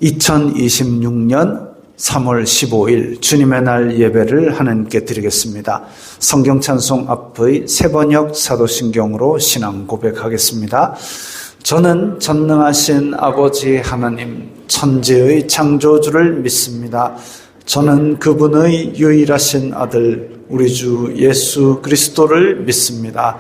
2026년 3월 15일 주님의 날 예배를 하나님께 드리겠습니다. 성경 찬송 앞의 세번역 사도신경으로 신앙 고백하겠습니다. 저는 전능하신 아버지 하나님 천지의 창조주를 믿습니다. 저는 그분의 유일하신 아들 우리 주 예수 그리스도를 믿습니다.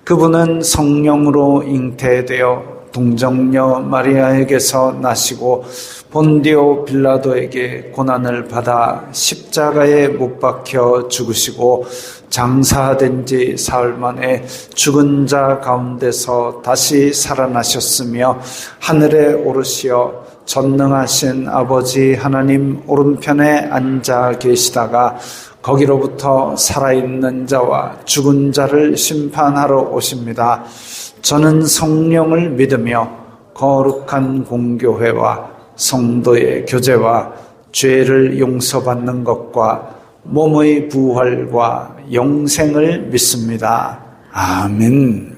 그분은 성령으로 잉태되어 동정녀 마리아에게서 나시고 본디오 빌라도에게 고난을 받아 십자가에 못 박혀 죽으시고 장사된 지 사흘 만에 죽은 자 가운데서 다시 살아나셨으며 하늘에 오르시어 전능하신 아버지 하나님 오른편에 앉아 계시다가 거기로부터 살아있는 자와 죽은 자를 심판하러 오십니다. 저는 성령을 믿으며 거룩한 공교회와 성도의 교제와 죄를 용서받는 것과 몸의 부활과 영생을 믿습니다. 아멘.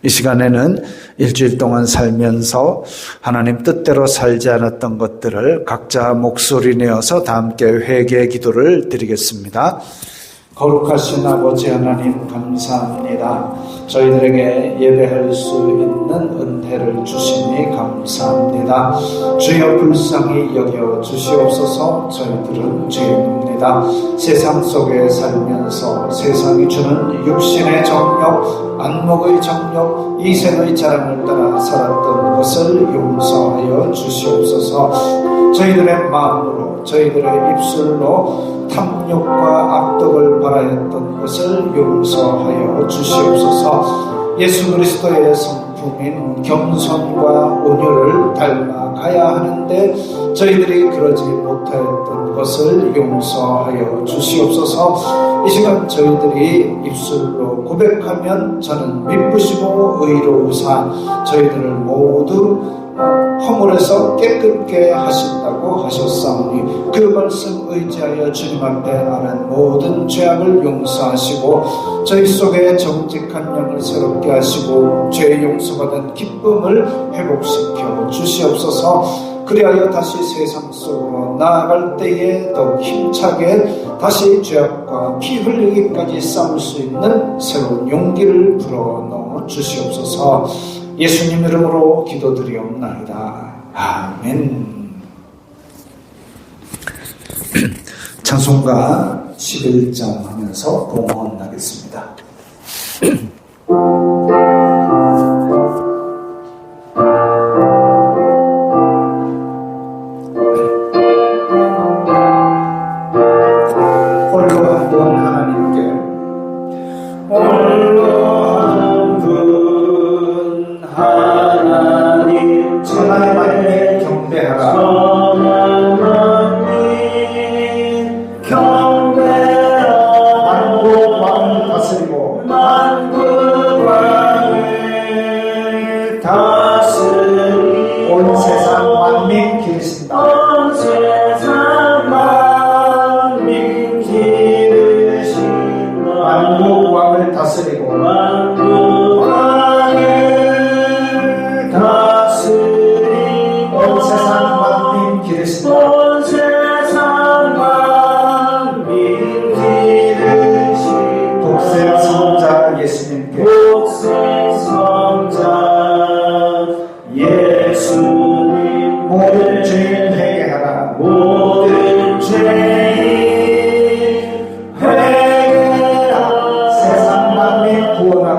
이 시간에는 일주일 동안 살면서 하나님 뜻대로 살지 않았던 것들을 각자 목소리 내어서 다 함께 회개 기도를 드리겠습니다. 거룩하신 아버지 하나님 감사합니다. 저희들에게 예배할 수 있는 은혜를 주시니 감사합니다. 주여 불쌍히 여겨 주시옵소서. 저희들은 죄인입니다. 세상 속에 살면서 세상이 주는 육신의 정욕, 안목의 정욕, 이생의 자랑을 따라 살았던 것을 용서하여 주시옵소서. 저희들의 마음으로 저희들의 입술로 탐욕과 악독을 바라였던 것을 용서하여 주시옵소서. 예수 그리스도의 성품인 겸손과 온유를 닮아가야 하는데 저희들이 그러지 못하였던 것을 용서하여 주시옵소서. 이 시간 저희들이 입술로 고백하면 저는 미쁘시고 의로우사 저희들을 모두 허물에서 깨끗게 하신다고 하셨사오니 그 말씀 의지하여 주님 앞에 아는 모든 죄악을 용서하시고 저희 속에 정직한 영을 새롭게 하시고 죄 용서받은 기쁨을 회복시켜 주시옵소서. 그리하여 다시 세상 속으로 나아갈 때에 더욱 힘차게 다시 죄악과 피 흘리기까지 싸울 수 있는 새로운 용기를 불어넣어 주시옵소서. 예수님 이름으로 기도드리옵나이다. 아멘. 찬송가 11장 하면서 봉헌하겠습니다. 홀로 한 분 하나님께 하나님 천하의 만민을 경배하라. 천하의 만민 경배하라. 만국 왕을 다스리고 만국 왕을 다스리고 온 세상 만민 기르신다. 온 세상 만민 기르신다. 만국 왕을 다스리고 만국 왕을 다스리고 온 세상 만민 기르신다. 온 세상 만민 기르신다. 독생 성자 예수님께 독생 성자 예수님 모든 죄인 회개하라. 모든 죄인 회개하라. 세상 만민 구원하라.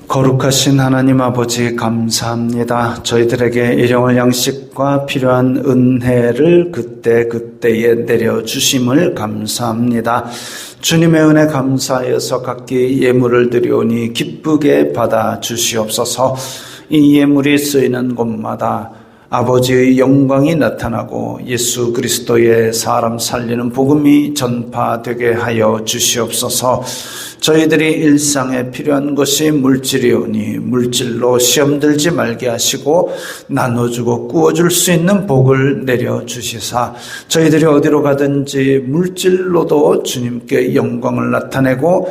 거룩하신 하나님 아버지 감사합니다. 저희들에게 일용할 양식과 필요한 은혜를 그때그때에 내려주심을 감사합니다. 주님의 은혜 감사하여서 각기 예물을 드리오니 기쁘게 받아주시옵소서. 이 예물이 쓰이는 곳마다 아버지의 영광이 나타나고 예수 그리스도의 사람 살리는 복음이 전파되게 하여 주시옵소서. 저희들이 일상에 필요한 것이 물질이오니 물질로 시험 들지 말게 하시고 나눠주고 구워줄 수 있는 복을 내려주시사 저희들이 어디로 가든지 물질로도 주님께 영광을 나타내고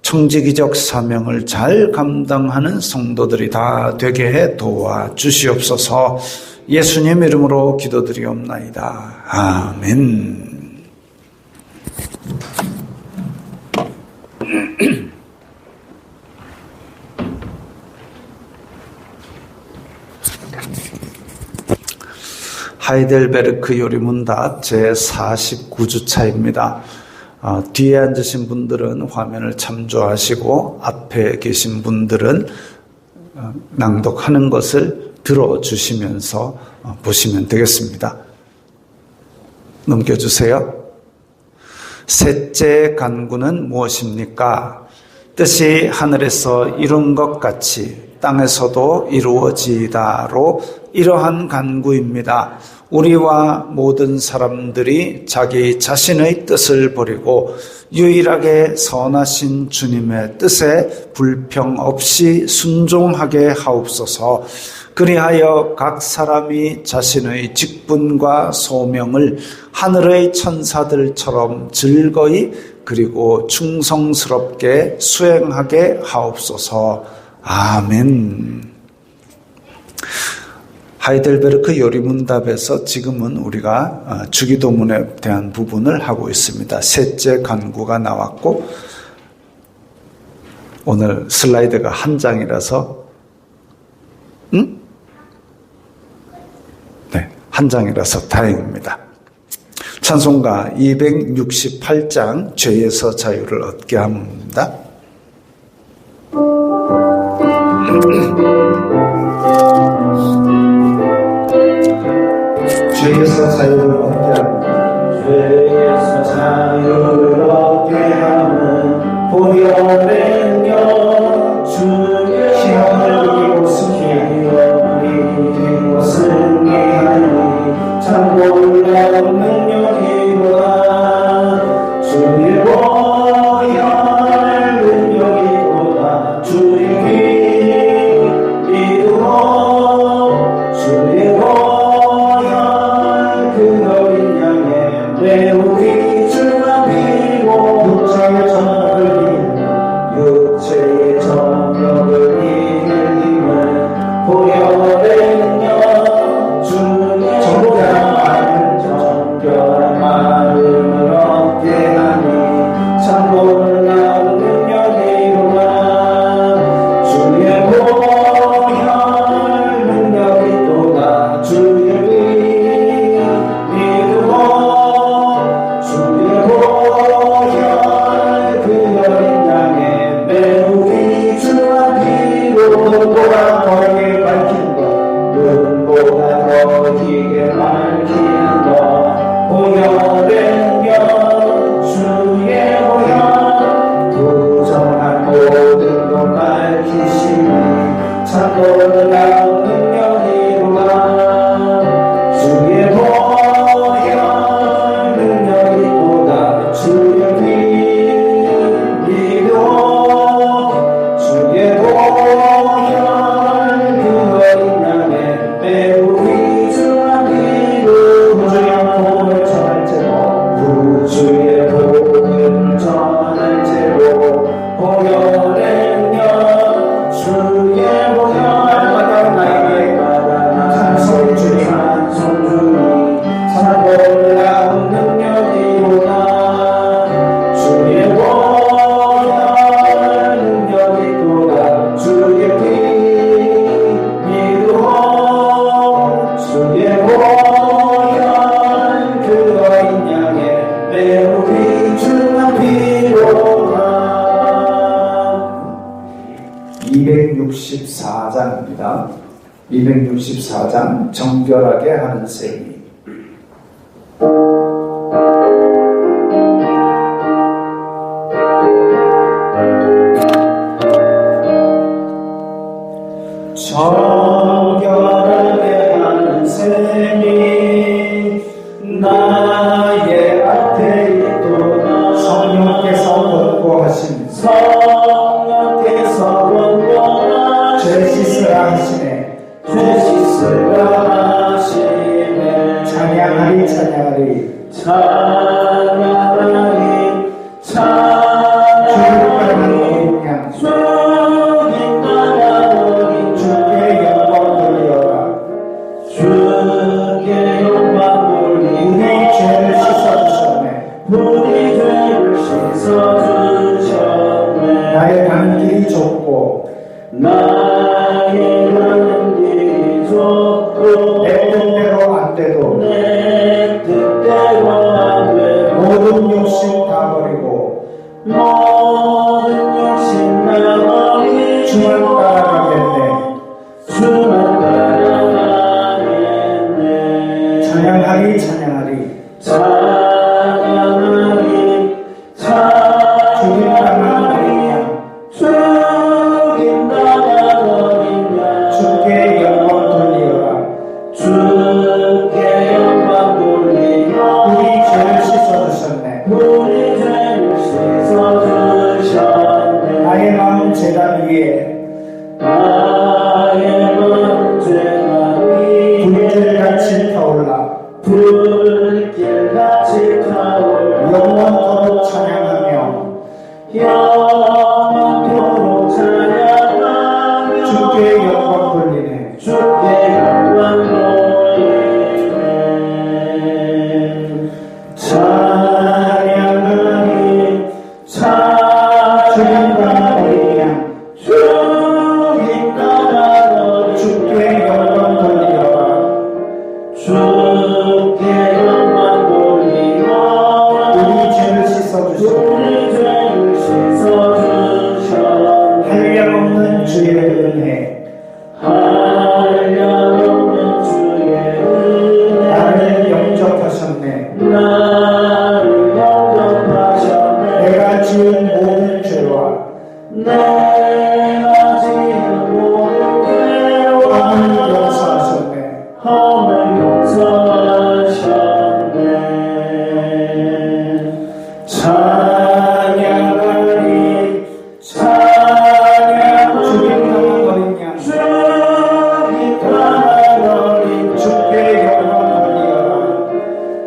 청지기적 사명을 잘 감당하는 성도들이 다 되게 해 도와주시옵소서. 예수님 이름으로 기도드리옵나이다. 아멘. 하이델베르크 요리문답 제49주차입니다. 뒤에 앉으신 분들은 화면을 참조하시고 앞에 계신 분들은 낭독하는 것을 들어주시면서 보시면 되겠습니다. 넘겨주세요. 셋째 간구는 무엇입니까? 뜻이 하늘에서 이룬 것 같이 땅에서도 이루어지다로 이러한 간구입니다. 우리와 모든 사람들이 자기 자신의 뜻을 버리고 유일하게 선하신 주님의 뜻에 불평 없이 순종하게 하옵소서. 그리하여 각 사람이 자신의 직분과 소명을 하늘의 천사들처럼 즐거이 그리고 충성스럽게 수행하게 하옵소서. 아멘. 하이델베르크 요리문답에서 지금은 우리가 주기도문에 대한 부분을 하고 있습니다. 셋째 간구가 나왔고 오늘 슬라이드가 한 장이라서 네, 한 장이라서 다행입니다. 찬송가 268장 죄에서 자유를 얻게 합니다. 죄에서 자유를 얻게 하는 죄에서 자유를 얻게 하는 보혈의 영 주의 시험을 이기고 승리하니 참 놀라운 능력이로다. 주의 보혈 능력이로다. 주의 피 이루어 주의 매우 귀중한 피로 육체의 정욕을 이기는 보혈의 능력 주의 정결한 마음을 얻게 하니 참 놀라운 능력이로다. 주의 보혈 능력이 또다. 주의 보라 거리에 밝힌 것 264장입니다. 264장 정결하게 하는 셈이. 정결하게 하는 셈이 나의 앞에 있도다. 성령께서 권고하신 성령께서 권고하신 죄 씻으라 하시네. 죄 씻으라 하시네. 찬양하리 찬양하리 찬양하리 찬양하리 죽인 나가 어린 주께 영광 돌리어라. 주께 영광 돌리고 우리 죄를 씻어주셨네. 우리 죄를 씻어주셨네. 나의 가는 길이 좁고 나의 가는 길이 좁고 내 뜻대로 안 돼도 내 뜻대로 안 되고 모든 욕심 다 버리고 모든 욕심 다 버리고 주만 따라가겠네. 주만 따라가겠네. 찬양하리 찬양하리 찬양하리 주님 당한 어린 양 죽인 나가 어린 양 주께 영광 돌리어라. 주께 영광 돌리며 우리 죄를 씻어주셨네. 우리 죄를 씻어주셨네. 나의 마음 제단 위에 나의 마음 죄가 불길같이 타올라 불길같이 타올라 영원토록 찬양하며 영원토록 찬양하며 주께 영광 돌리네. 주께 영광 돌리네. 찬양하리 찬양하리 죽인 나가 어린 주께 영광 돌리어라. 주께 영광 돌리며 우리 죄를 씻어주셨네. 우리 죄를 씻어주셨네. 한량없는 주의 은혜 한량없는 주의 은혜 나를 영접하셨네. 나를 영접하셨네. 내가 지은 모든 죄와 내가 지은 모든 죄와 함을 용서하셨네. 함을 용서하셨네. 찬양하리 찬양하리 주님 당한 어린 양 주님 당한 어린 주께 영광 돌리어라.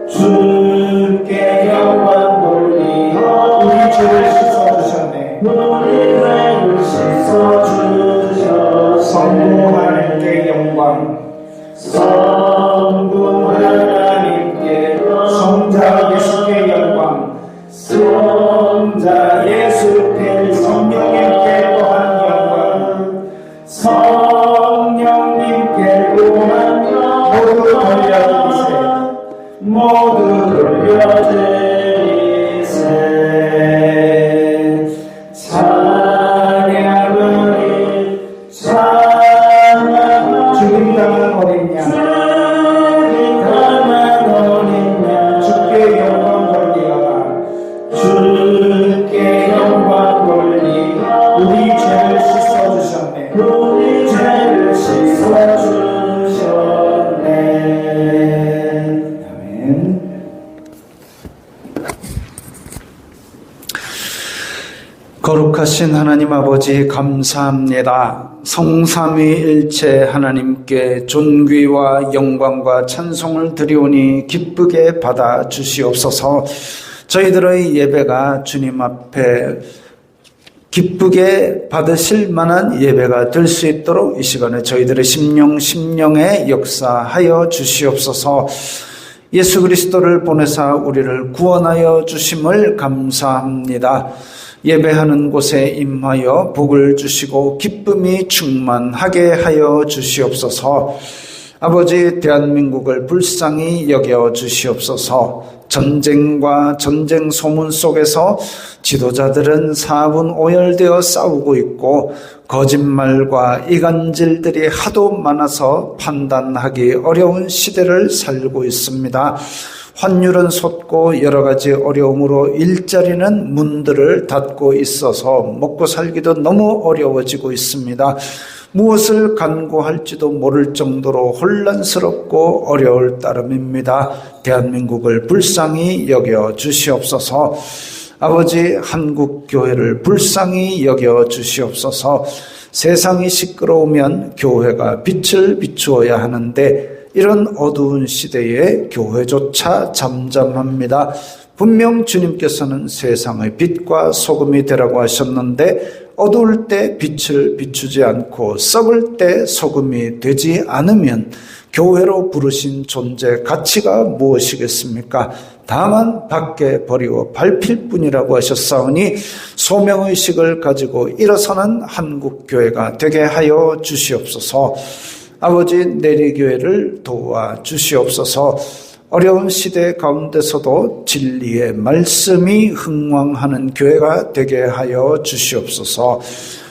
주께 영광 돌리며 우리 죄를 씻어주셨네. 우리 죄를 씻어주셨네. 성부 하나님께 영광 성부 하나님께 성자 예수께 영광 성자 예수께 성령님께 또한 영광 성령님께 또한 모두 돌려드리세. 모두 돌려드리세. 찬양하리 찬양하리 주님 당한 어린 양 주님 당한 어린 양 주께 영광 돌리어라. 주께 영광 돌리며 우리 죄를 씻어주셨네. 우리 죄를 씻어주셨네. 아멘. 거룩하신 하나님 아버지 감사합니다. 성삼위일체 하나님께 존귀와 영광과 찬송을 드리오니 기쁘게 받아 주시옵소서. 저희들의 예배가 주님 앞에 기쁘게 받으실 만한 예배가 될 수 있도록 이 시간에 저희들의 심령에 역사하여 주시옵소서. 예수 그리스도를 보내사 우리를 구원하여 주심을 감사합니다. 예배하는 곳에 임하여 복을 주시고 기쁨이 충만하게 하여 주시옵소서. 아버지, 대한민국을 불쌍히 여겨 주시옵소서. 전쟁과 전쟁 소문 속에서 지도자들은 사분오열되어 싸우고 있고 거짓말과 이간질들이 하도 많아서 판단하기 어려운 시대를 살고 있습니다. 환율은 솟고 여러 가지 어려움으로 일자리는 문들을 닫고 있어서 먹고 살기도 너무 어려워지고 있습니다. 무엇을 간구할지도 모를 정도로 혼란스럽고 어려울 따름입니다. 대한민국을 불쌍히 여겨 주시옵소서. 아버지, 한국교회를 불쌍히 여겨 주시옵소서. 세상이 시끄러우면 교회가 빛을 비추어야 하는데 이런 어두운 시대에 교회조차 잠잠합니다. 분명 주님께서는 세상의 빛과 소금이 되라고 하셨는데 어두울 때 빛을 비추지 않고 썩을 때 소금이 되지 않으면 교회로 부르신 존재 가치가 무엇이겠습니까? 다만 밖에 버리고 밟힐 뿐이라고 하셨사오니 소명의식을 가지고 일어서는 한국교회가 되게 하여 주시옵소서. 아버지, 내리교회를 도와 주시옵소서. 어려운 시대 가운데서도 진리의 말씀이 흥왕하는 교회가 되게 하여 주시옵소서.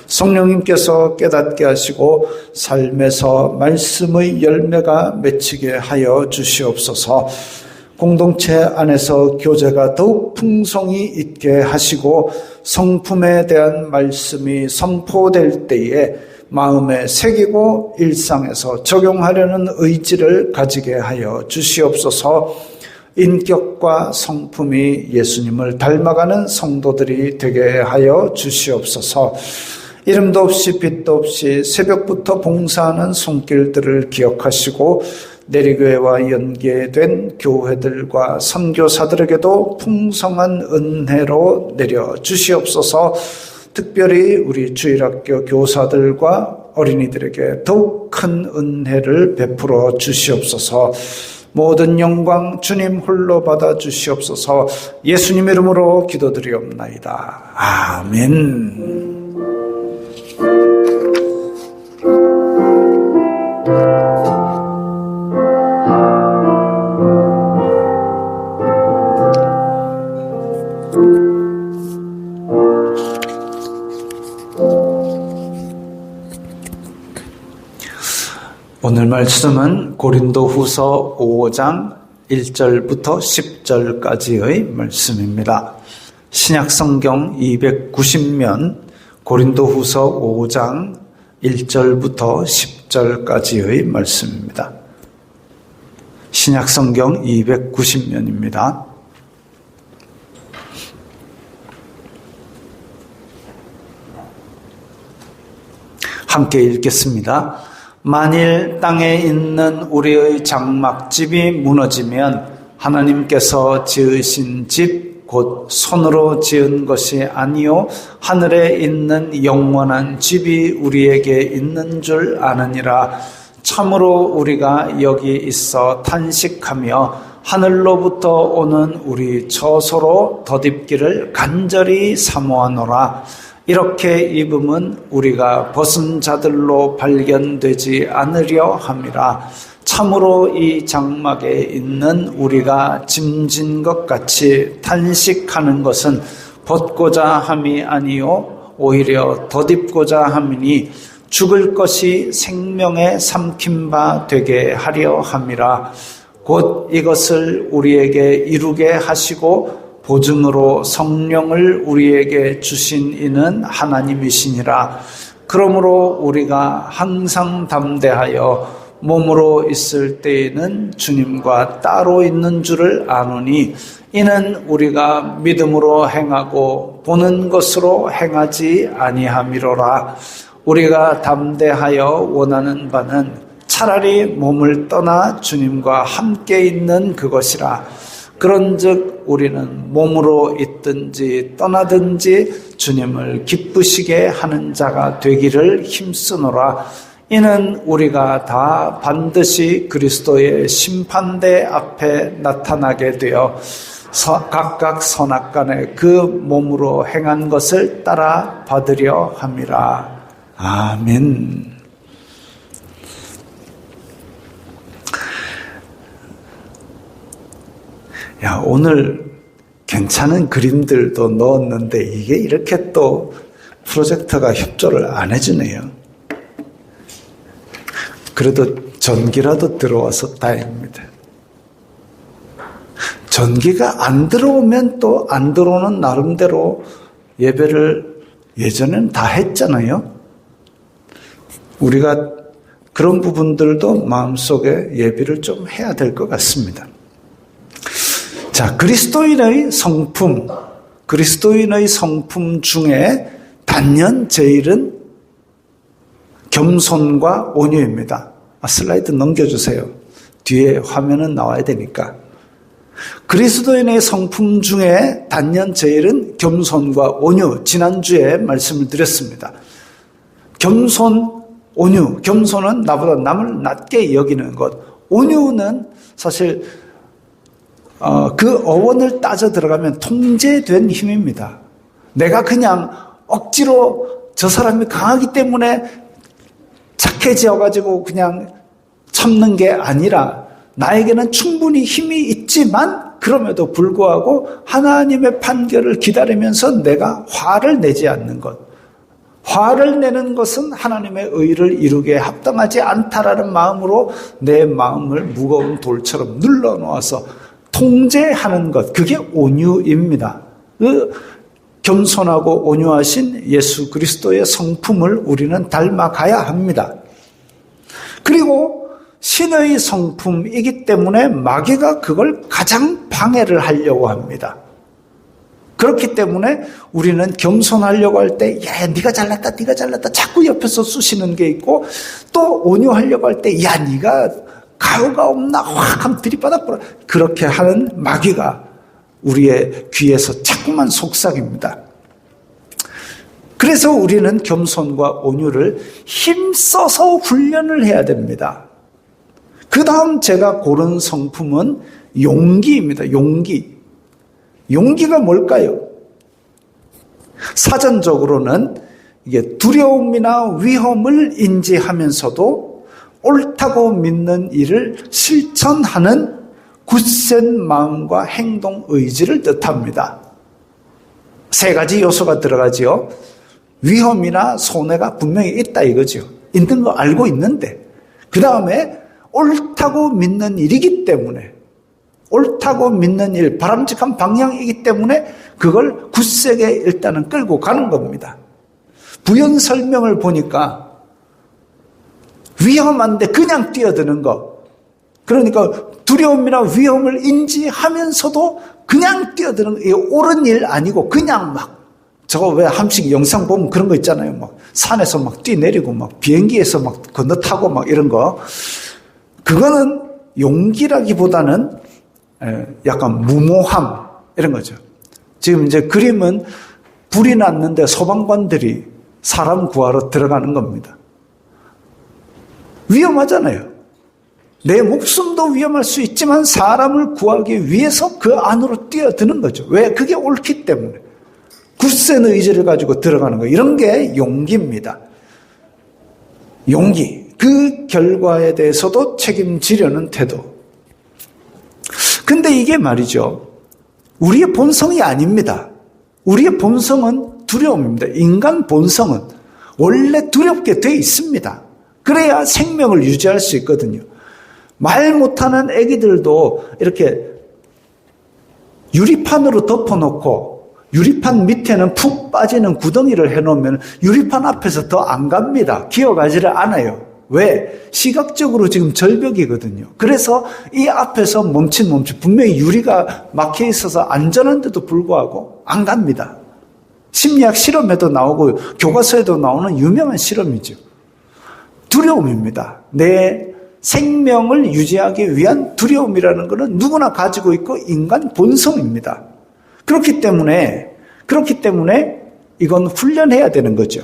성령님께서 깨닫게 하시고 삶에서 말씀의 열매가 맺히게 하여 주시옵소서. 공동체 안에서 교제가 더욱 풍성히 있게 하시고 성품에 대한 말씀이 선포될 때에 마음에 새기고 일상에서 적용하려는 의지를 가지게 하여 주시옵소서. 인격과 성품이 예수님을 닮아가는 성도들이 되게 하여 주시옵소서. 이름도 없이 빛도 없이 새벽부터 봉사하는 손길들을 기억하시고 내리교회와 연계된 교회들과 선교사들에게도 풍성한 은혜로 내려 주시옵소서. 특별히 우리 주일학교 교사들과 어린이들에게 더욱 큰 은혜를 베풀어 주시옵소서. 모든 영광 주님 홀로 받아 주시옵소서. 예수님 이름으로 기도드리옵나이다. 아멘. 오늘 말씀은 고린도후서 5장 1절부터 10절까지의 말씀입니다. 신약성경 290면 고린도후서 5장 1절부터 10절까지의 말씀입니다. 신약성경 290면입니다. 함께 읽겠습니다. 만일 땅에 있는 우리의 장막집이 무너지면 하나님께서 지으신 집 곧 손으로 지은 것이 아니요 하늘에 있는 영원한 집이 우리에게 있는 줄 아느니라. 참으로 우리가 여기 있어 탄식하며 하늘로부터 오는 우리 처소로 덧입기를 간절히 사모하노라. 이렇게 입음은 우리가 벗은 자들로 발견되지 않으려 함이라. 참으로 이 장막에 있는 우리가 짐진 것 같이 탄식하는 것은 벗고자 함이 아니요 오히려 덧입고자 함이니 죽을 것이 생명에 삼킨 바 되게 하려 함이라. 곧 이것을 우리에게 이루게 하시고 보증으로 성령을 우리에게 주신 이는 하나님이시니라. 그러므로 우리가 항상 담대하여 몸으로 있을 때에는 주님과 따로 있는 줄을 아노니 이는 우리가 믿음으로 행하고 보는 것으로 행하지 아니함이로라. 우리가 담대하여 원하는 바는 차라리 몸을 떠나 주님과 함께 있는 그것이라. 그런즉 우리는 몸으로 있든지 떠나든지 주님을 기쁘시게 하는 자가 되기를 힘쓰노라. 이는 우리가 다 반드시 그리스도의 심판대 앞에 나타나게 되어 각각 선악간에 그 몸으로 행한 것을 따라 받으려 함이라. 아멘. 야, 오늘 괜찮은 그림들도 넣었는데 이게 이렇게 또 프로젝터가 협조를 안 해주네요. 그래도 전기라도 들어와서 다행입니다. 전기가 안 들어오면 또 안 들어오는 나름대로 예배를 예전엔 다 했잖아요. 우리가 그런 부분들도 마음속에 예비를 좀 해야 될 것 같습니다. 자, 그리스도인의 성품 중에 단연 제일은 겸손과 온유입니다. 슬라이드 넘겨주세요. 뒤에 화면은 나와야 되니까. 그리스도인의 성품 중에 단연 제일은 겸손과 온유. 지난주에 말씀을 드렸습니다. 겸손, 온유. 겸손은 나보다 남을 낮게 여기는 것. 온유는 사실 그 어원을 따져 들어가면 통제된 힘입니다. 내가 그냥 억지로 저 사람이 강하기 때문에 착해져가지고 그냥 참는 게 아니라 나에게는 충분히 힘이 있지만 그럼에도 불구하고 하나님의 판결을 기다리면서 내가 화를 내지 않는 것. 화를 내는 것은 하나님의 의를 이루기에 합당하지 않다라는 마음으로 내 마음을 무거운 돌처럼 눌러놓아서 통제하는 것. 그게 온유입니다. 그 겸손하고 온유하신 예수 그리스도의 성품을 우리는 닮아가야 합니다. 그리고 신의 성품이기 때문에 마귀가 그걸 가장 방해를 하려고 합니다. 그렇기 때문에 우리는 겸손하려고 할 때, 야, 네가 잘났다, 네가 잘났다, 자꾸 옆에서 쑤시는 게 있고, 또 온유하려고 할 때, 야, 네가 가오가 없나, 확 하면 들이받아버려. 그렇게 하는 마귀가 우리의 귀에서 자꾸만 속삭입니다. 그래서 우리는 겸손과 온유를 힘써서 훈련을 해야 됩니다. 그 다음 제가 고른 성품은 용기입니다. 용기. 용기가 뭘까요? 사전적으로는 이게 두려움이나 위험을 인지하면서도 옳다고 믿는 일을 실천하는 굳센 마음과 행동 의지를 뜻합니다. 세 가지 요소가 들어가지요. 위험이나 손해가 분명히 있다 이거죠. 있는 거 알고 있는데 그 다음에 옳다고 믿는 일이기 때문에 옳다고 믿는 일, 바람직한 방향이기 때문에 그걸 굳세게 일단은 끌고 가는 겁니다. 부연 설명을 보니까 위험한데 그냥 뛰어드는 거. 그러니까 두려움이나 위험을 인지하면서도 그냥 뛰어드는 거. 이게 옳은 일 아니고 그냥 막 저거 왜 한식 영상 보면 그런 거 있잖아요. 막 산에서 막 뛰내리고 막 비행기에서 막 건너타고 막 이런 거. 그거는 용기라기보다는 약간 무모함 이런 거죠. 지금 이제 그림은 불이 났는데 소방관들이 사람 구하러 들어가는 겁니다. 위험하잖아요. 내 목숨도 위험할 수 있지만 사람을 구하기 위해서 그 안으로 뛰어드는 거죠. 왜? 그게 옳기 때문에. 굳센 의지를 가지고 들어가는 거예요. 이런 게 용기입니다. 용기. 그 결과에 대해서도 책임지려는 태도. 근데 이게 말이죠. 우리의 본성이 아닙니다. 우리의 본성은 두려움입니다. 인간 본성은 원래 두렵게 돼 있습니다. 그래야 생명을 유지할 수 있거든요. 말 못하는 아기들도 이렇게 유리판으로 덮어놓고 유리판 밑에는 푹 빠지는 구덩이를 해놓으면 유리판 앞에서 더 안 갑니다. 기어가지를 않아요. 왜? 시각적으로 지금 절벽이거든요. 그래서 이 앞에서 멈칫 분명히 유리가 막혀 있어서 안전한데도 불구하고 안 갑니다. 심리학 실험에도 나오고 교과서에도 나오는 유명한 실험이죠. 두려움입니다. 내 생명을 유지하기 위한 두려움이라는 것은 누구나 가지고 있고 인간 본성입니다. 그렇기 때문에 이건 훈련해야 되는 거죠.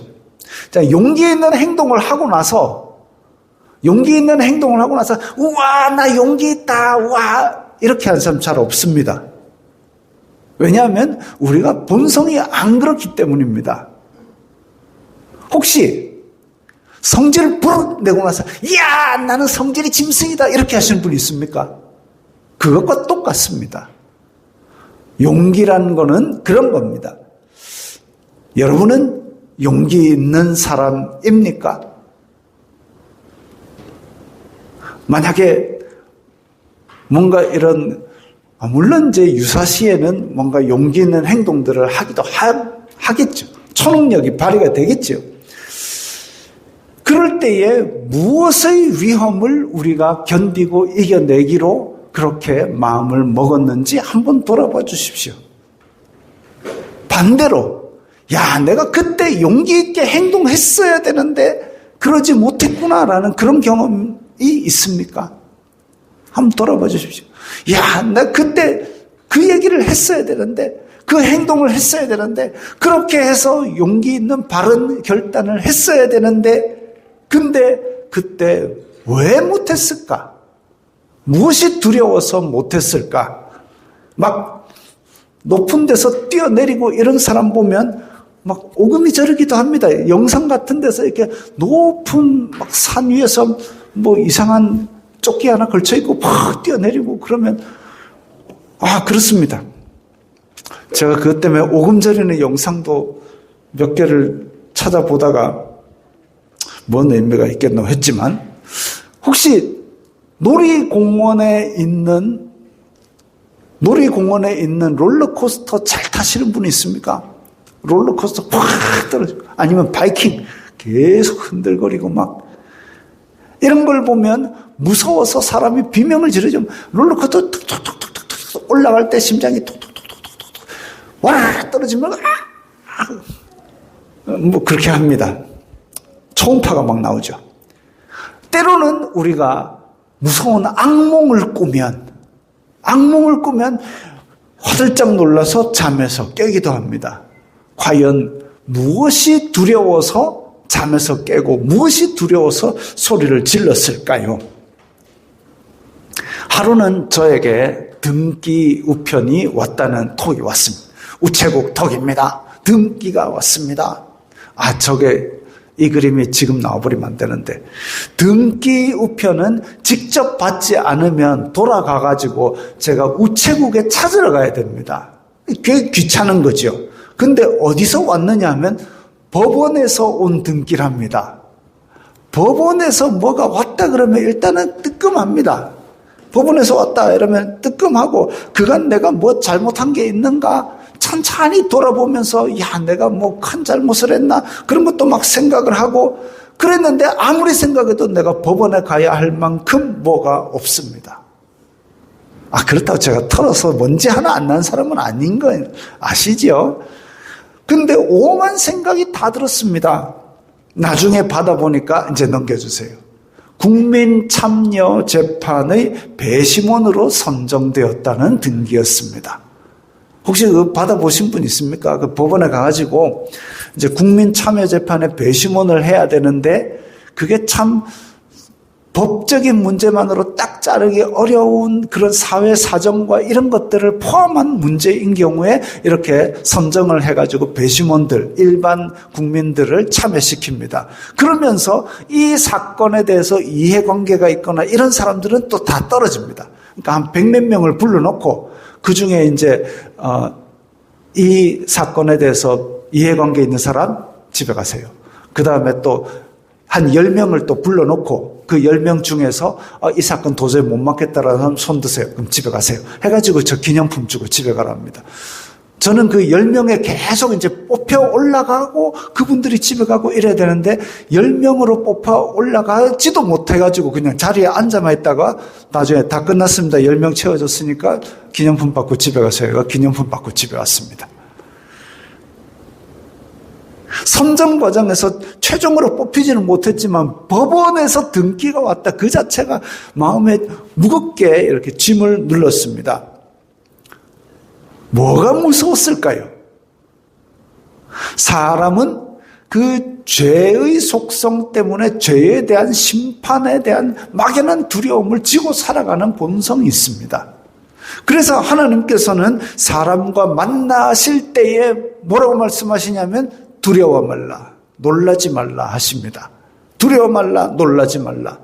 자, 용기 있는 행동을 하고 나서 우와 나 용기 있다 우와 이렇게 하는 사람 잘 없습니다. 왜냐하면 우리가 본성이 안 그렇기 때문입니다. 혹시 성질을 부르 내고 나서 이야 나는 성질이 짐승이다 이렇게 하시는 분이 있습니까? 그것과 똑같습니다. 용기란 거는 그런 겁니다. 여러분은 용기 있는 사람입니까? 만약에 뭔가 이런, 물론 이제 유사시에는 뭔가 용기 있는 행동들을 하기도 하겠죠. 초능력이 발휘가 되겠죠. 그럴 때에 무엇의 위험을 우리가 견디고 이겨내기로 그렇게 마음을 먹었는지 한번 돌아봐 주십시오. 반대로, 야, 내가 그때 용기 있게 행동했어야 되는데 그러지 못했구나라는 그런 경험이 있습니까? 한번 돌아봐 주십시오. 야, 나 그때 그 얘기를 했어야 되는데, 그 행동을 했어야 되는데, 그렇게 해서 용기 있는 바른 결단을 했어야 되는데, 근데 그때 왜 못했을까? 무엇이 두려워서 못했을까? 막 높은 데서 뛰어내리고 이런 사람 보면 막 오금이 저리기도 합니다. 영상 같은 데서 이렇게 높은 막 산 위에서 뭐 이상한 조끼 하나 걸쳐 있고 팍 뛰어내리고 그러면 그렇습니다. 제가 그것 때문에 오금 저리는 영상도 몇 개를 찾아보다가 뭔 의미가 있겠노 했지만, 혹시 놀이공원에 있는 롤러코스터 잘 타시는 분이 있습니까? 롤러코스터 팍 떨어지고, 아니면 바이킹 계속 흔들거리고 막 이런 걸 보면 무서워서 사람이 비명을 지르죠. 롤러코스터 툭툭툭툭툭 올라갈 때 심장이 툭툭툭툭툭 와 떨어지면 뭐 그렇게 합니다. 초음파가 막 나오죠. 때로는 우리가 무서운 악몽을 꾸면 화들짝 놀라서 잠에서 깨기도 합니다. 과연 무엇이 두려워서 잠에서 깨고 무엇이 두려워서 소리를 질렀을까요? 하루는 저에게 등기 우편이 왔다는 톡이 왔습니다. 우체국 톡입니다. 등기가 왔습니다. 이 그림이 지금 나와버리면 안 되는데, 등기 우편은 직접 받지 않으면 돌아가가지고 제가 우체국에 찾으러 가야 됩니다. 꽤 귀찮은 거죠. 근데 어디서 왔느냐 하면 법원에서 온 등기랍니다. 법원에서 뭐가 왔다 그러면 일단은 뜨끔합니다. 법원에서 왔다 이러면 뜨끔하고, 그간 내가 뭐 잘못한 게 있는가 천천히 돌아보면서 내가 뭐 큰 잘못을 했나 그런 것도 막 생각을 하고 그랬는데, 아무리 생각해도 내가 법원에 가야 할 만큼 뭐가 없습니다. 그렇다고 제가 털어서 먼지 하나 안 난 사람은 아닌 거 아시죠? 근데 오만 생각이 다 들었습니다. 나중에 받아보니까 이제 넘겨주세요. 국민참여재판의 배심원으로 선정되었다는 등기였습니다. 혹시 그거 받아보신 분 있습니까? 그 법원에 가가지고 이제 국민참여재판에 배심원을 해야 되는데, 그게 참 법적인 문제만으로 딱 자르기 어려운 그런 사회 사정과 이런 것들을 포함한 문제인 경우에 이렇게 선정을 해가지고 배심원들, 일반 국민들을 참여시킵니다. 그러면서 이 사건에 대해서 이해관계가 있거나 이런 사람들은 또 다 떨어집니다. 그러니까 한 100몇 명을 불러놓고 그 중에 이제 이 사건에 대해서 이해관계 있는 사람 집에 가세요. 그 다음에 또 한 10명을 또 불러놓고 그 10명 중에서 이 사건 도저히 못 맡겠다라는 사람 손 드세요. 그럼 집에 가세요. 해가지고 저 기념품 주고 집에 가랍니다. 저는 그 10명에 계속 이제 뽑혀 올라가고 그분들이 집에 가고 이래야 되는데 10명으로 뽑혀 올라가지도 못해가지고 그냥 자리에 앉아만 있다가 나중에 다 끝났습니다. 10명 채워졌으니까 기념품 받고 집에 가세요. 기념품 받고 집에 왔습니다. 선정 과정에서 최종으로 뽑히지는 못했지만 법원에서 등기가 왔다, 그 자체가 마음에 무겁게 이렇게 짐을 눌렀습니다. 뭐가 무서웠을까요? 사람은 그 죄의 속성 때문에 죄에 대한 심판에 대한 막연한 두려움을 지고 살아가는 본성이 있습니다. 그래서 하나님께서는 사람과 만나실 때에 뭐라고 말씀하시냐면 두려워 말라, 놀라지 말라 하십니다. 두려워 말라, 놀라지 말라.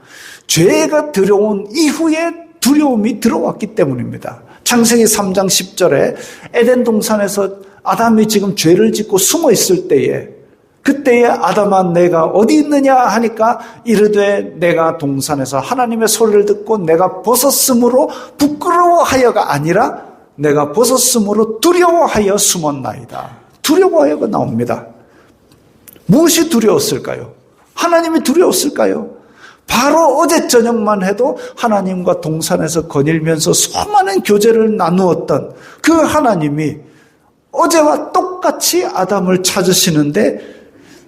죄가 들어온 이후에 두려움이 들어왔기 때문입니다. 창세기 3장 10절에 에덴 동산에서 아담이 지금 죄를 짓고 숨어 있을 때에 그때에 아담아 내가 어디 있느냐 하니까 이르되 내가 동산에서 하나님의 소리를 듣고 내가 벗었으므로 부끄러워하여가 아니라 내가 벗었으므로 두려워하여 숨었나이다. 두려워하여가 나옵니다. 무엇이 두려웠을까요? 하나님이 두려웠을까요? 바로 어제 저녁만 해도 하나님과 동산에서 거닐면서 수많은 교제를 나누었던 그 하나님이 어제와 똑같이 아담을 찾으시는데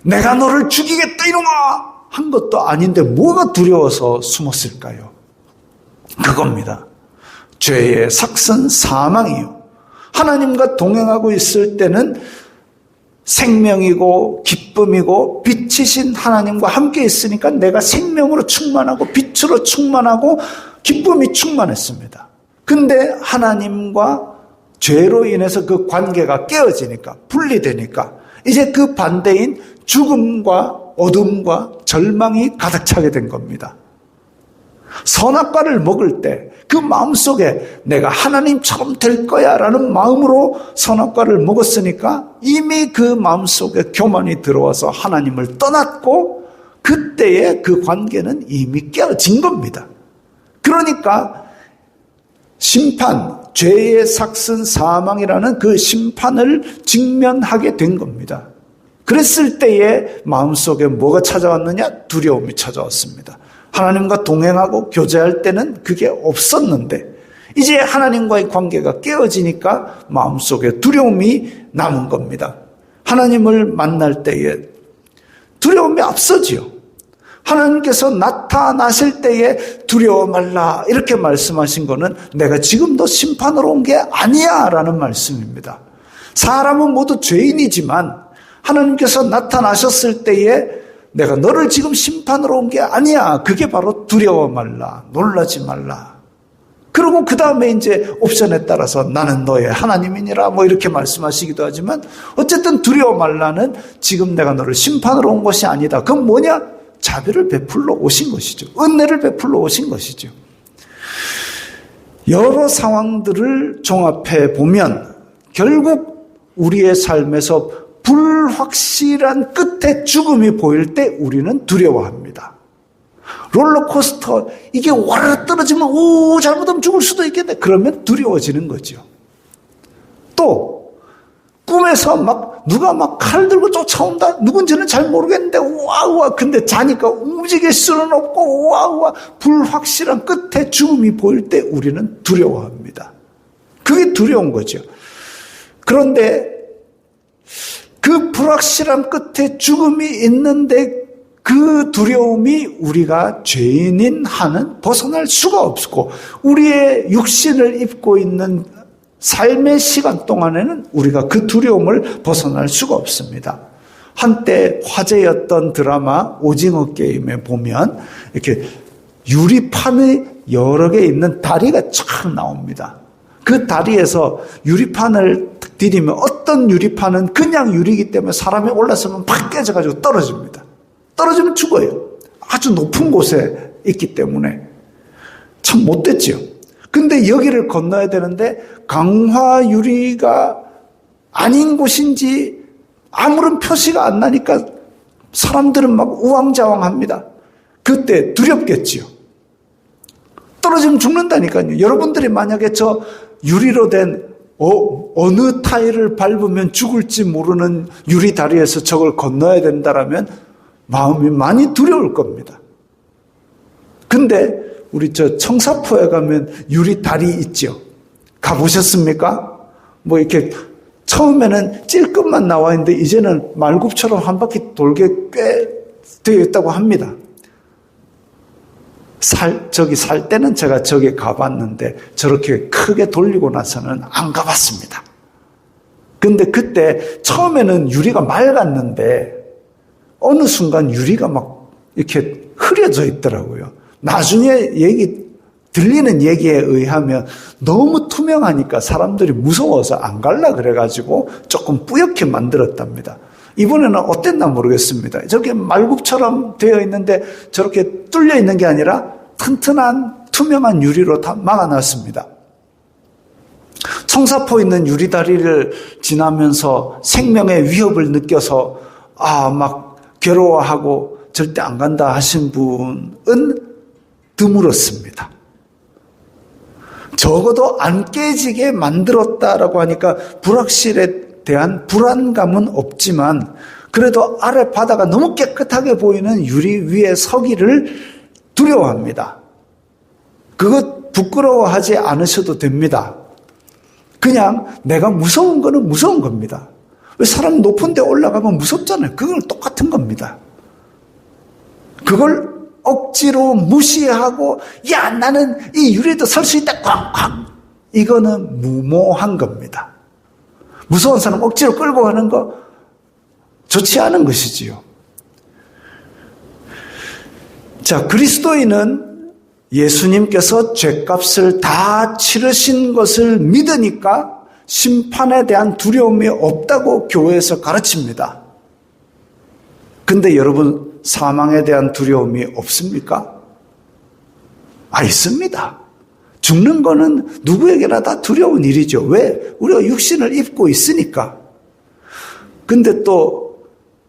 내가 너를 죽이겠다 이놈아 한 것도 아닌데 뭐가 두려워서 숨었을까요? 그겁니다. 죄의 삭슨 사망이요. 하나님과 동행하고 있을 때는 생명이고 기쁨이고 빛이신 하나님과 함께 있으니까 내가 생명으로 충만하고 빛으로 충만하고 기쁨이 충만했습니다. 근데 하나님과 죄로 인해서 그 관계가 깨어지니까 분리되니까 이제 그 반대인 죽음과 어둠과 절망이 가득 차게 된 겁니다. 선악과를 먹을 때 그 마음속에 내가 하나님처럼 될 거야 라는 마음으로 선악과를 먹었으니까 이미 그 마음속에 교만이 들어와서 하나님을 떠났고 그때의 그 관계는 이미 깨어진 겁니다. 그러니까 심판, 죄의 삭슨 사망이라는 그 심판을 직면하게 된 겁니다. 그랬을 때에 마음속에 뭐가 찾아왔느냐? 두려움이 찾아왔습니다. 하나님과 동행하고 교제할 때는 그게 없었는데 이제 하나님과의 관계가 깨어지니까 마음속에 두려움이 남은 겁니다. 하나님을 만날 때에 두려움이 앞서지요. 하나님께서 나타나실 때에 두려워 말라 이렇게 말씀하신 거는 내가 지금도 심판으로 온 게 아니야 라는 말씀입니다. 사람은 모두 죄인이지만 하나님께서 나타나셨을 때에 내가 너를 지금 심판으로 온 게 아니야. 그게 바로 두려워 말라. 놀라지 말라. 그리고 그 다음에 이제 옵션에 따라서 나는 너의 하나님이니라 뭐 이렇게 말씀하시기도 하지만 어쨌든 두려워 말라는 지금 내가 너를 심판으로 온 것이 아니다. 그건 뭐냐? 자비를 베풀러 오신 것이죠. 은혜를 베풀러 오신 것이죠. 여러 상황들을 종합해 보면 결국 우리의 삶에서 불확실한 끝에 죽음이 보일 때 우리는 두려워합니다. 롤러코스터 이게 와르르 떨어지면 오 잘못하면 죽을 수도 있겠네. 그러면 두려워지는 거죠. 또 꿈에서 막 누가 막 칼 들고 쫓아온다. 누군지는 잘 모르겠는데 우와 근데 자니까 움직일 수는 없고 우와 불확실한 끝에 죽음이 보일 때 우리는 두려워합니다. 그게 두려운 거죠. 그런데 그 불확실한 끝에 죽음이 있는데 그 두려움이 우리가 죄인인 한은 벗어날 수가 없고 우리의 육신을 입고 있는 삶의 시간 동안에는 우리가 그 두려움을 벗어날 수가 없습니다. 한때 화제였던 드라마 오징어 게임에 보면 이렇게 유리판이 여러 개 있는 다리가 쫙 나옵니다. 그 다리에서 유리판을 디디면 어떤 유리판은 그냥 유리이기 때문에 사람이 올라서면 팍 깨져가지고 떨어집니다. 떨어지면 죽어요. 아주 높은 곳에 있기 때문에 참 못됐죠. 근데 여기를 건너야 되는데 강화 유리가 아닌 곳인지 아무런 표시가 안 나니까 사람들은 막 우왕좌왕합니다. 그때 두렵겠지요. 떨어지면 죽는다니까요. 여러분들이 만약에 저 유리로 된 어느 타일을 밟으면 죽을지 모르는 유리 다리에서 저걸 건너야 된다라면 마음이 많이 두려울 겁니다. 근데 우리 저 청사포에 가면 유리 다리 있죠. 가보셨습니까? 뭐 이렇게 처음에는 찔끔만 나와 있는데 이제는 말굽처럼 한 바퀴 돌게 꽤 되어 있다고 합니다. 저기 살 때는 제가 저기 가봤는데 저렇게 크게 돌리고 나서는 안 가봤습니다. 근데 그때 처음에는 유리가 맑았는데 어느 순간 유리가 막 이렇게 흐려져 있더라고요. 나중에 들리는 얘기에 의하면 너무 투명하니까 사람들이 무서워서 안 갈라 그래가지고 조금 뿌옇게 만들었답니다. 이번에는 어땠나 모르겠습니다. 저렇게 말굽처럼 되어 있는데 저렇게 뚫려 있는 게 아니라 튼튼한 투명한 유리로 다 막아놨습니다. 청사포 있는 유리다리를 지나면서 생명의 위협을 느껴서 막 괴로워하고 절대 안 간다 하신 분은 드물었습니다. 적어도 안 깨지게 만들었다라고 하니까 불확실에 대한 불안감은 없지만 그래도 아래 바다가 너무 깨끗하게 보이는 유리 위에 서기를 두려워합니다. 그것 부끄러워하지 않으셔도 됩니다. 그냥 내가 무서운 거는 무서운 겁니다. 왜 사람 높은 데 올라가면 무섭잖아요. 그건 똑같은 겁니다. 그걸 억지로 무시하고 야 나는 이 유리도 설 수 있다 쾅쾅 이거는 무모한 겁니다. 무서운 사람 억지로 끌고 가는 거 좋지 않은 것이지요. 자, 그리스도인은 예수님께서 죄값을 다 치르신 것을 믿으니까 심판에 대한 두려움이 없다고 교회에서 가르칩니다. 근데 여러분 사망에 대한 두려움이 없습니까? 있습니다. 죽는 거는 누구에게나 다 두려운 일이죠. 왜? 우리가 육신을 입고 있으니까. 근데 또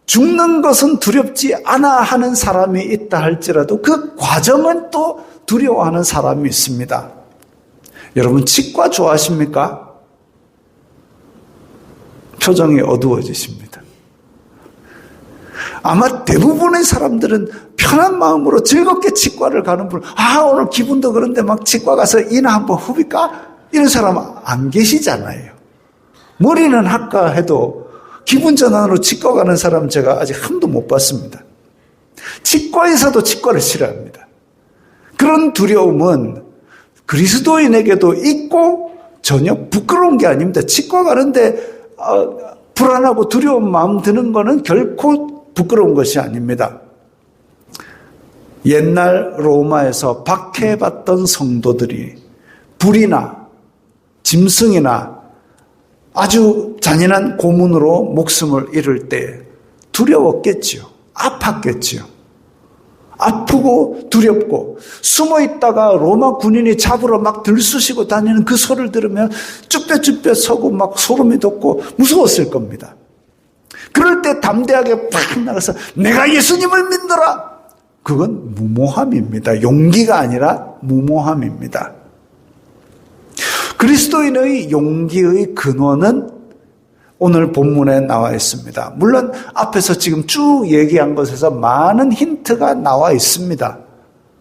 죽는 것은 두렵지 않아 하는 사람이 있다 할지라도 그 과정은 또 두려워하는 사람이 있습니다. 여러분 치과 좋아하십니까? 표정이 어두워지십니다. 아마 대부분의 사람들은 편한 마음으로 즐겁게 치과를 가는 분, 오늘 기분도 그런데 막 치과 가서 이나 한번 후빌까? 이런 사람 안 계시잖아요. 머리는 할까 해도 기분 전환으로 치과 가는 사람 제가 아직 한 번도 못 봤습니다. 치과에서도 치과를 싫어합니다. 그런 두려움은 그리스도인에게도 있고 전혀 부끄러운 게 아닙니다. 치과 가는데 불안하고 두려운 마음 드는 거는 결코 부끄러운 것이 아닙니다. 옛날 로마에서 박해받던 성도들이 불이나 짐승이나 아주 잔인한 고문으로 목숨을 잃을 때 두려웠겠지요. 아팠겠지요. 아프고 두렵고 숨어 있다가 로마 군인이 잡으러 막 들쑤시고 다니는 그 소리를 들으면 쭈뼛쭈뼛 서고 막 소름이 돋고 무서웠을 겁니다. 그럴 때 담대하게 팍 나가서 내가 예수님을 믿노라. 그건 무모함입니다. 용기가 아니라 무모함입니다. 그리스도인의 용기의 근원은 오늘 본문에 나와 있습니다. 물론 앞에서 지금 쭉 얘기한 것에서 많은 힌트가 나와 있습니다.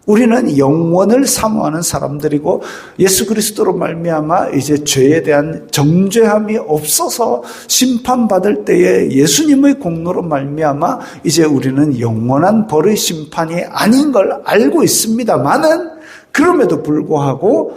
우리는 영원을 사모하는 사람들이고 예수 그리스도로 말미암아 이제 죄에 대한 정죄함이 없어서 심판받을 때에 예수님의 공로로 말미암아 이제 우리는 영원한 벌의 심판이 아닌 걸 알고 있습니다만은 그럼에도 불구하고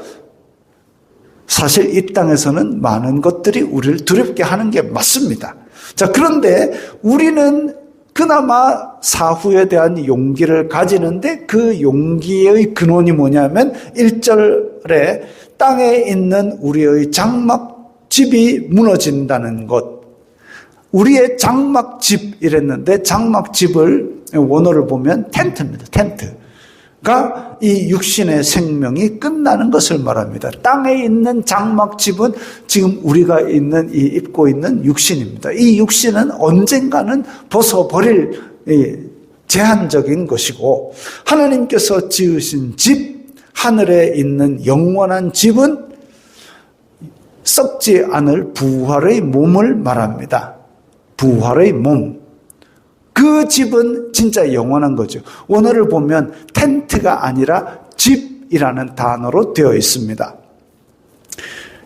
사실 이 땅에서는 많은 것들이 우리를 두렵게 하는 게 맞습니다. 자, 그런데 우리는 그나마 사후에 대한 용기를 가지는데 그 용기의 근원이 뭐냐면 1절에 땅에 있는 우리의 장막집이 무너진다는 것. 우리의 장막집 이랬는데 장막집을 원어를 보면 텐트입니다. 텐트가 이 육신의 생명이 끝나는 것을 말합니다. 땅에 있는 장막집은 지금 우리가 입고 있는 육신입니다. 이 육신은 언젠가는 벗어버릴 제한적인 것이고 하나님께서 지으신 집, 하늘에 있는 영원한 집은 썩지 않을 부활의 몸을 말합니다. 부활의 몸. 그 집은 진짜 영원한 거죠. 원어를 보면 텐트가 아니라 집이라는 단어로 되어 있습니다.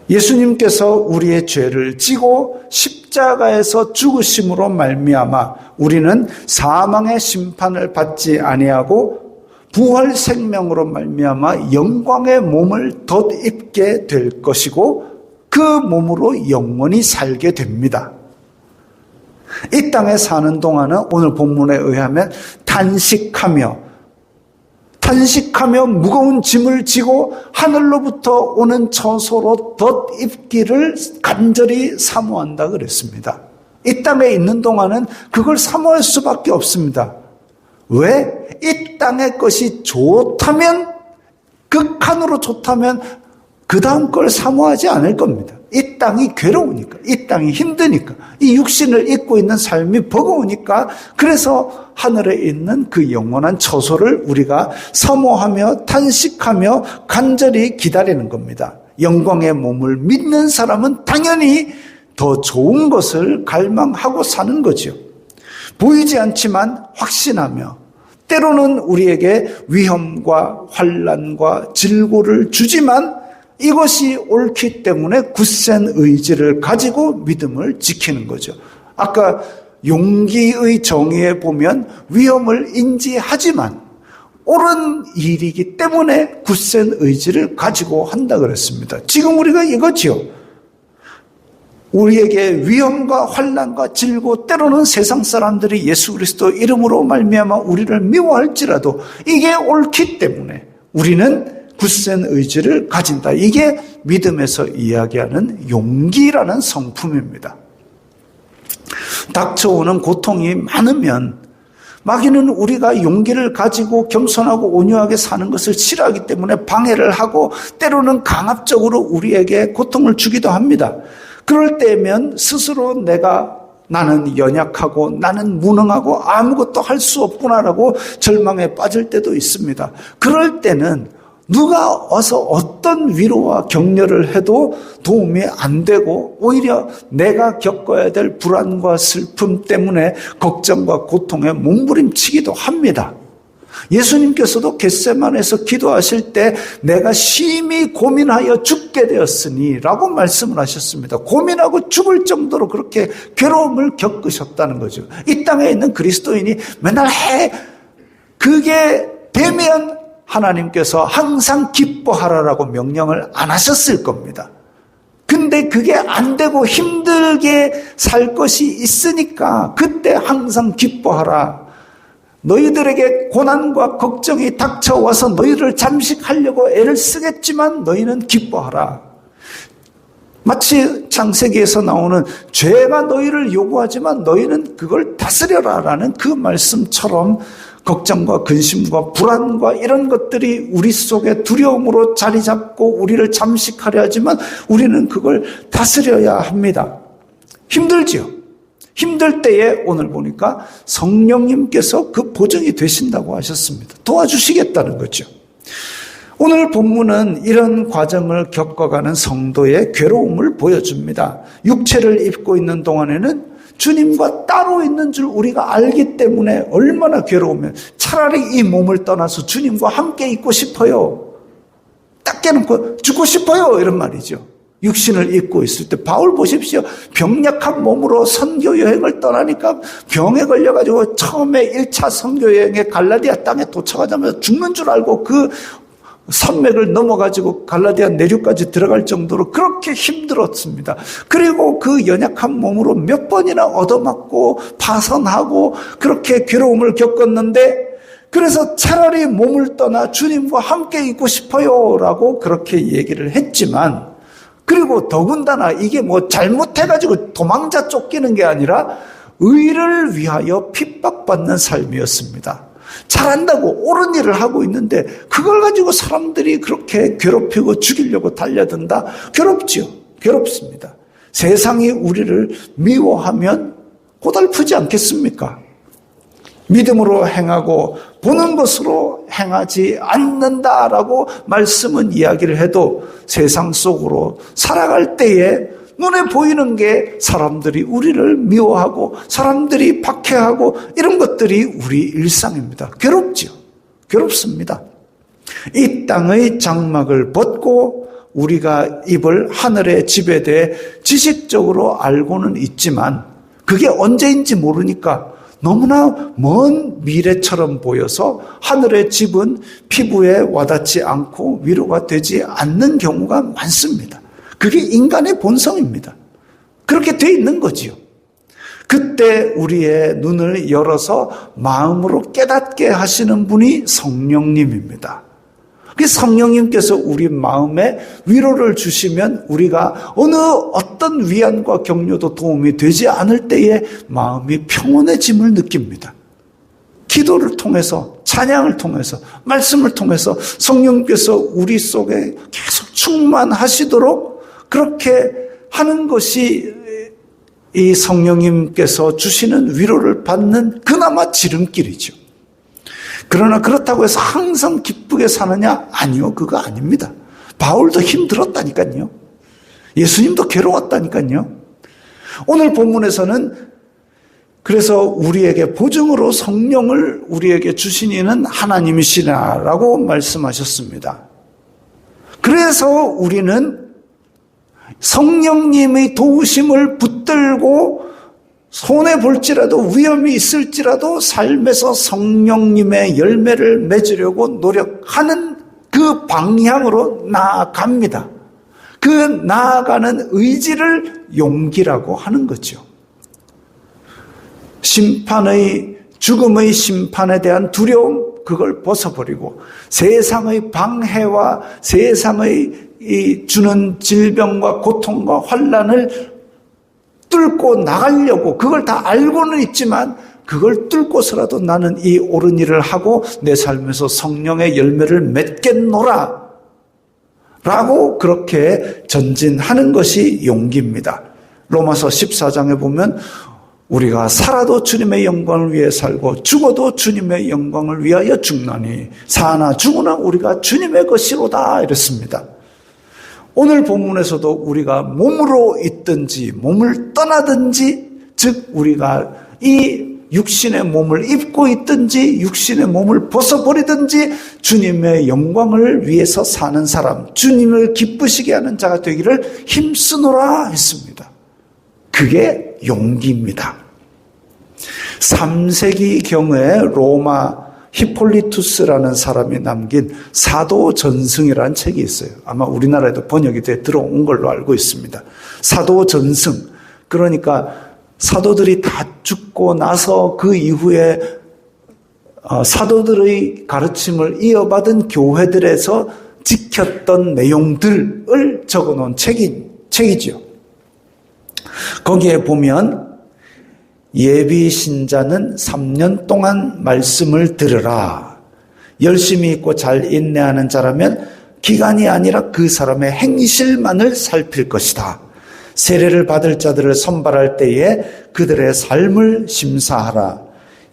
예수님께서 우리의 죄를 지고 십자가에서 죽으심으로 말미암아 우리는 사망의 심판을 받지 아니하고 부활 생명으로 말미암아 영광의 몸을 덧입게 될 것이고 그 몸으로 영원히 살게 됩니다. 이 땅에 사는 동안은 오늘 본문에 의하면 탄식하며 무거운 짐을 지고 하늘로부터 오는 처소로 덧입기를 간절히 사모한다 그랬습니다. 이 땅에 있는 동안은 그걸 사모할 수밖에 없습니다. 왜? 이 땅의 것이 좋다면, 극한으로 좋다면 그 다음 걸 사모하지 않을 겁니다. 이 땅이 괴로우니까, 이 땅이 힘드니까, 이 육신을 입고 있는 삶이 버거우니까, 그래서 하늘에 있는 그 영원한 처소를 우리가 사모하며 탄식하며 간절히 기다리는 겁니다. 영광의 몸을 믿는 사람은 당연히 더 좋은 것을 갈망하고 사는 거죠. 보이지 않지만 확신하며, 때로는 우리에게 위험과 환난과 질고를 주지만 이것이 옳기 때문에 굳센 의지를 가지고 믿음을 지키는 거죠. 아까 용기의 정의에 보면 위험을 인지하지만 옳은 일이기 때문에 굳센 의지를 가지고 한다 그랬습니다. 지금 우리가 이거지요. 우리에게 위험과 환난과 질고 때로는 세상 사람들이 예수 그리스도 이름으로 말미암아 우리를 미워할지라도 이게 옳기 때문에 우리는 굳센 의지를 가진다. 이게 믿음에서 이야기하는 용기라는 성품입니다. 닥쳐오는 고통이 많으면 마귀는 우리가 용기를 가지고 겸손하고 온유하게 사는 것을 싫어하기 때문에 방해를 하고 때로는 강압적으로 우리에게 고통을 주기도 합니다. 그럴 때면 스스로 나는 연약하고 나는 무능하고 아무것도 할 수 없구나라고 절망에 빠질 때도 있습니다. 그럴 때는 누가 와서 어떤 위로와 격려를 해도 도움이 안 되고 오히려 내가 겪어야 될 불안과 슬픔 때문에 걱정과 고통에 몸부림치기도 합니다. 예수님께서도 겟세마네에서 기도하실 때 내가 심히 고민하여 죽게 되었으니 라고 말씀을 하셨습니다. 고민하고 죽을 정도로 그렇게 괴로움을 겪으셨다는 거죠. 이 땅에 있는 그리스도인이 맨날 그게 되면 하나님께서 항상 기뻐하라라고 명령을 안 하셨을 겁니다. 근데 그게 안 되고 힘들게 살 것이 있으니까 그때 항상 기뻐하라. 너희들에게 고난과 걱정이 닥쳐와서 너희를 잠식하려고 애를 쓰겠지만 너희는 기뻐하라. 마치 창세기에서 나오는 죄가 너희를 요구하지만 너희는 그걸 다스려라라는 그 말씀처럼 걱정과 근심과 불안과 이런 것들이 우리 속에 두려움으로 자리 잡고 우리를 잠식하려 하지만 우리는 그걸 다스려야 합니다. 힘들지요. 힘들 때에 오늘 보니까 성령님께서 그 보증이 되신다고 하셨습니다. 도와주시겠다는 거죠. 오늘 본문은 이런 과정을 겪어가는 성도의 괴로움을 보여줍니다. 육체를 입고 있는 동안에는 주님과 따로 있는 줄 우리가 알기 때문에 얼마나 괴로우면 차라리 이 몸을 떠나서 주님과 함께 있고 싶어요. 딱 깨놓고 죽고 싶어요. 이런 말이죠. 육신을 입고 있을 때 바울 보십시오. 병약한 몸으로 선교 여행을 떠나니까 병에 걸려가지고 처음에 1차 선교 여행에 갈라디아 땅에 도착하자마자 죽는 줄 알고 그 산맥을 넘어가지고 갈라디아 내륙까지 들어갈 정도로 그렇게 힘들었습니다. 그리고 그 연약한 몸으로 몇 번이나 얻어맞고 파선하고 그렇게 괴로움을 겪었는데 그래서 차라리 몸을 떠나 주님과 함께 있고 싶어요 라고 그렇게 얘기를 했지만 그리고 더군다나 이게 뭐 잘못해가지고 도망자 쫓기는 게 아니라 의를 위하여 핍박받는 삶이었습니다. 잘한다고 옳은 일을 하고 있는데 그걸 가지고 사람들이 그렇게 괴롭히고 죽이려고 달려든다? 괴롭지요. 괴롭습니다. 세상이 우리를 미워하면 고달프지 않겠습니까? 믿음으로 행하고 보는 것으로 행하지 않는다라고 말씀은 이야기를 해도 세상 속으로 살아갈 때에 눈에 보이는 게 사람들이 우리를 미워하고 사람들이 박해하고 이런 것들이 우리 일상입니다. 괴롭죠. 괴롭습니다. 이 땅의 장막을 벗고 우리가 입을 하늘의 집에 대해 지식적으로 알고는 있지만 그게 언제인지 모르니까 너무나 먼 미래처럼 보여서 하늘의 집은 피부에 와닿지 않고 위로가 되지 않는 경우가 많습니다. 그게 인간의 본성입니다. 그렇게 돼 있는 거지요. 그때 우리의 눈을 열어서 마음으로 깨닫게 하시는 분이 성령님입니다. 그 성령님께서 우리 마음에 위로를 주시면 우리가 어떤 위안과 격려도 도움이 되지 않을 때에 마음이 평온해짐을 느낍니다. 기도를 통해서 찬양을 통해서 말씀을 통해서 성령께서 우리 속에 계속 충만하시도록 그렇게 하는 것이 이 성령님께서 주시는 위로를 받는 그나마 지름길이죠. 그러나 그렇다고 해서 항상 기쁘게 사느냐? 아니요, 그거 아닙니다. 바울도 힘들었다니까요. 예수님도 괴로웠다니까요. 오늘 본문에서는 그래서 우리에게 보증으로 성령을 우리에게 주신 이는 하나님이시라라고 말씀하셨습니다. 그래서 우리는 성령님의 도우심을 붙들고 손해볼지라도 위험이 있을지라도 삶에서 성령님의 열매를 맺으려고 노력하는 그 방향으로 나아갑니다. 그 나아가는 의지를 용기라고 하는 거죠. 죽음의 심판에 대한 두려움, 그걸 벗어버리고 세상의 방해와 세상의 주는 질병과 고통과 환난을 뚫고 나가려고 그걸 다 알고는 있지만 그걸 뚫고서라도 나는 이 옳은 일을 하고 내 삶에서 성령의 열매를 맺겠노라 라고 그렇게 전진하는 것이 용기입니다. 로마서 14장에 보면 우리가 살아도 주님의 영광을 위해 살고 죽어도 주님의 영광을 위하여 죽나니 사나 죽으나 우리가 주님의 것이로다 이랬습니다. 오늘 본문에서도 우리가 몸으로 있든지 몸을 떠나든지 즉 우리가 이 육신의 몸을 입고 있든지 육신의 몸을 벗어버리든지 주님의 영광을 위해서 사는 사람, 주님을 기쁘시게 하는 자가 되기를 힘쓰노라 했습니다. 그게 용기입니다. 3세기 경에 로마 히폴리투스라는 사람이 남긴 사도전승이라는 책이 있어요. 아마 우리나라에도 번역이 돼 들어온 걸로 알고 있습니다. 사도전승, 그러니까 사도들이 다 죽고 나서 그 이후에 사도들의 가르침을 이어받은 교회들에서 지켰던 내용들을 적어놓은 책이죠. 거기에 보면 예비 신자는 3년 동안 말씀을 들으라. 열심히 있고 잘 인내하는 자라면 기간이 아니라 그 사람의 행실만을 살필 것이다. 세례를 받을 자들을 선발할 때에 그들의 삶을 심사하라.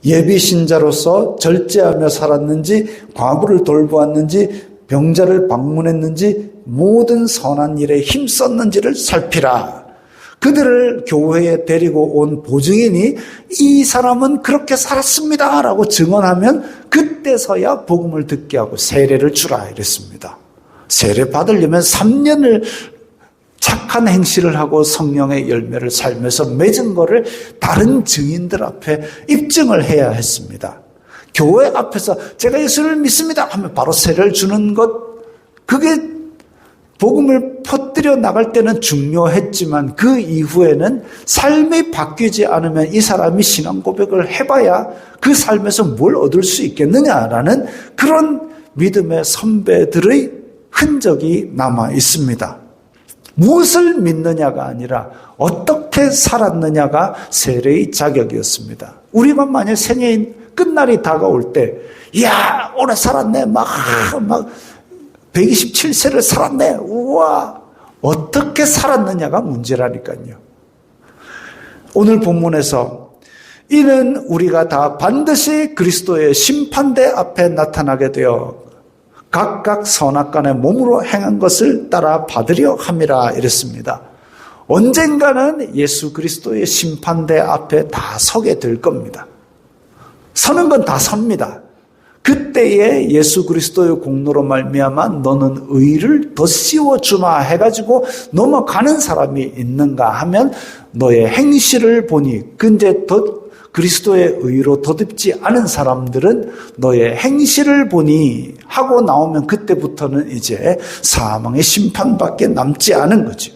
예비 신자로서 절제하며 살았는지, 과부를 돌보았는지, 병자를 방문했는지, 모든 선한 일에 힘썼는지를 살피라. 그들을 교회에 데리고 온 보증인이 이 사람은 그렇게 살았습니다 라고 증언하면 그때서야 복음을 듣게 하고 세례를 주라 이랬습니다. 세례 받으려면 3년을 착한 행실을 하고 성령의 열매를 살면서 맺은 거를 다른 증인들 앞에 입증을 해야 했습니다. 교회 앞에서 제가 예수를 믿습니다 하면 바로 세례를 주는 것, 그게 복음을 퍼뜨려 나갈 때는 중요했지만 그 이후에는 삶이 바뀌지 않으면 이 사람이 신앙 고백을 해봐야 그 삶에서 뭘 얻을 수 있겠느냐라는 그런 믿음의 선배들의 흔적이 남아 있습니다. 무엇을 믿느냐가 아니라 어떻게 살았느냐가 세례의 자격이었습니다. 우리가 만약 생애인 끝날이 다가올 때, 이야, 오래 살았네, 막 127세를 살았네, 우와, 어떻게 살았느냐가 문제라니까요. 오늘 본문에서 이는 우리가 다 반드시 그리스도의 심판대 앞에 나타나게 되어 각각 선악간의 몸으로 행한 것을 따라 받으려 함이라 이랬습니다. 언젠가는 예수 그리스도의 심판대 앞에 다 서게 될 겁니다. 서는 건 다 섭니다. 그때에 예수 그리스도의 공로로 말미암아 너는 의를 더 씌워주마 해가지고 넘어가는 사람이 있는가 하면 너의 행실을 보니 근데 더 그리스도의 의로 덧입지 않은 사람들은 너의 행실을 보니 하고 나오면 그때부터는 이제 사망의 심판밖에 남지 않은 거죠.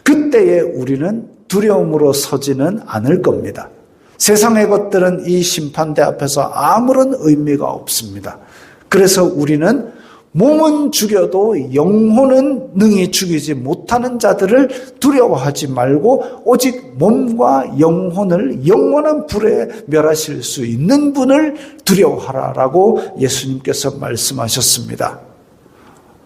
그때에 우리는 두려움으로 서지는 않을 겁니다. 세상의 것들은 이 심판대 앞에서 아무런 의미가 없습니다. 그래서 우리는 몸은 죽여도 영혼은 능히 죽이지 못하는 자들을 두려워하지 말고 오직 몸과 영혼을 영원한 불에 멸하실 수 있는 분을 두려워하라라고 예수님께서 말씀하셨습니다.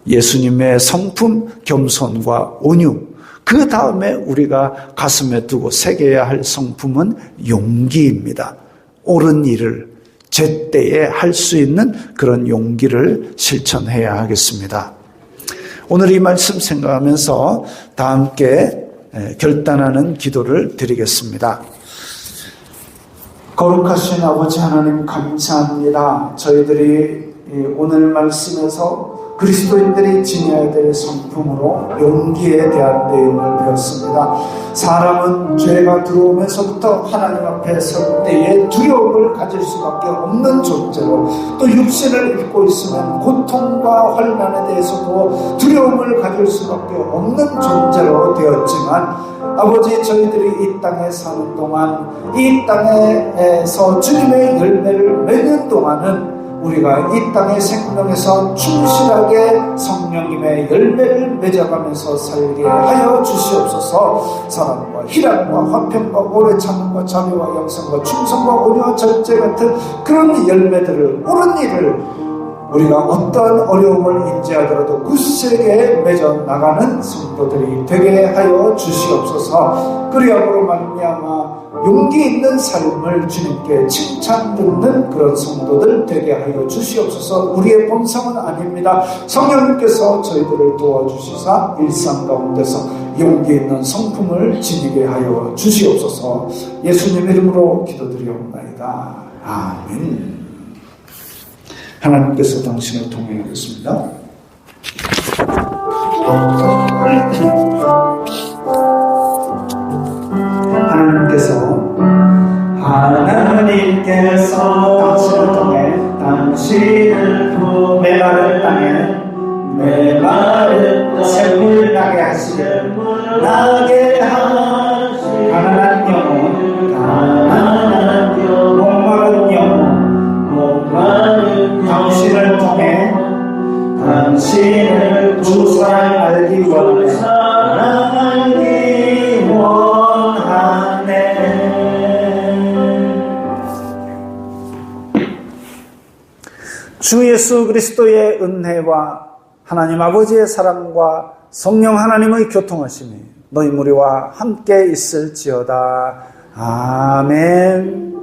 예수님의 성품 겸손과 온유, 그 다음에 우리가 가슴에 두고 새겨야 할 성품은 용기입니다. 옳은 일을 제때에 할 수 있는 그런 용기를 실천해야 하겠습니다. 오늘 이 말씀 생각하면서 다 함께 결단하는 기도를 드리겠습니다. 거룩하신 아버지 하나님 감사합니다. 저희들이 오늘 말씀에서 그리스도인들이 지녀야 될 성품으로 용기에 대한 내용을 배웠습니다. 사람은 죄가 들어오면서부터 하나님 앞에 설 때에 두려움을 가질 수밖에 없는 존재로, 또 육신을 입고 있으면 고통과 환난에 대해서도 두려움을 가질 수밖에 없는 존재로 되었지만, 아버지, 저희들이 이 땅에 사는 동안, 이 땅에서 주님의 열매를 맺는 동안은 우리가 이 땅의 생명에서 충실하게 성령님의 열매를 맺어가면서 살게 하여 주시옵소서. 사랑과 희락과 화평과 오래 참음과 자비와 영성과 충성과 온유와 절제 같은 그런 열매들을, 옳은 일을 우리가 어떠한 어려움을 인지하더라도 굳세게 맺어 나가는 성도들이 되게 하여 주시옵소서. 그리함으로 말미암아 용기 있는 삶을 주님께 칭찬 듣는 그런 성도들 되게 하여 주시옵소서. 우리의 본성은 아닙니다. 성령님께서 저희들을 도와주시사 일상 가운데서 용기 있는 성품을 지니게 하여 주시옵소서. 예수님 이름으로 기도드리옵나이다. 아멘. 하나님께서 당신을 동행하겠습니다. 하나님께서 당신을 통해 메마른 샘물 나게 하시되 가난한 영혼 목마른 영혼 당신을 통해 당신을 주 사랑 알기 원하네. 주 예수 그리스도의 은혜와 하나님 아버지의 사랑과 성령 하나님의 교통하심이 너희 무리와 함께 있을지어다. 아멘.